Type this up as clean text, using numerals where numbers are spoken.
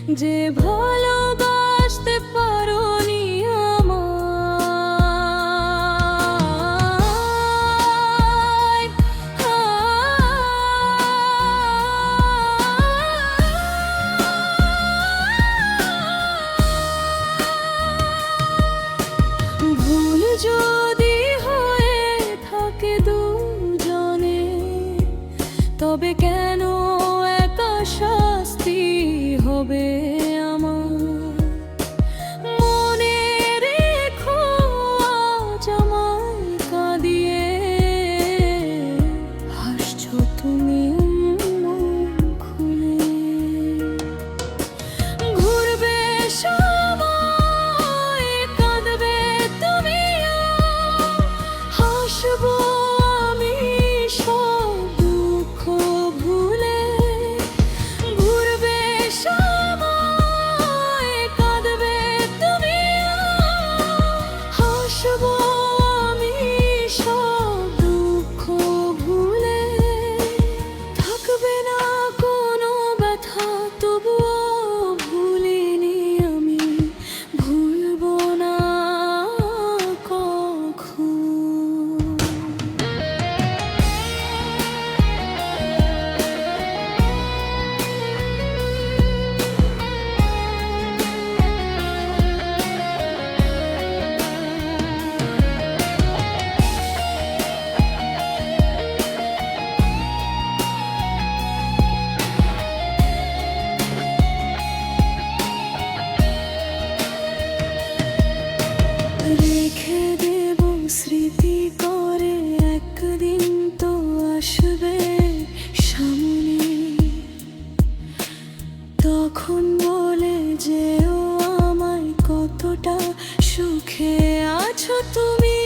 যে ভালোবাসতে পারোনি আমায়। ভুল যদি হয়ে থাকে দুজনে, তবে কেন একা শাস্তি হবে আমার? মনে রেখো আজ আমায় কাঁদিয়ে হাসছো তুমি মন খুলে। ঘুরবে সময়, কাঁদবে তুমিও, হাসবো আমি সব দুঃখ ভুলে। ঘুরবে সময়, কাঁদবে তুমিও, হাসবো আমি সব দুঃখ ভুলে। থাকবে না কোনো ব্যথা, তবুও ভুলিনি আমি, ভুলবো না কখনো। রেখে দেব স্মৃতি করে, একদিন তো আসবে সামনে। তখন বলে যেও আমায়, কতটা সুখে আছো তুমি।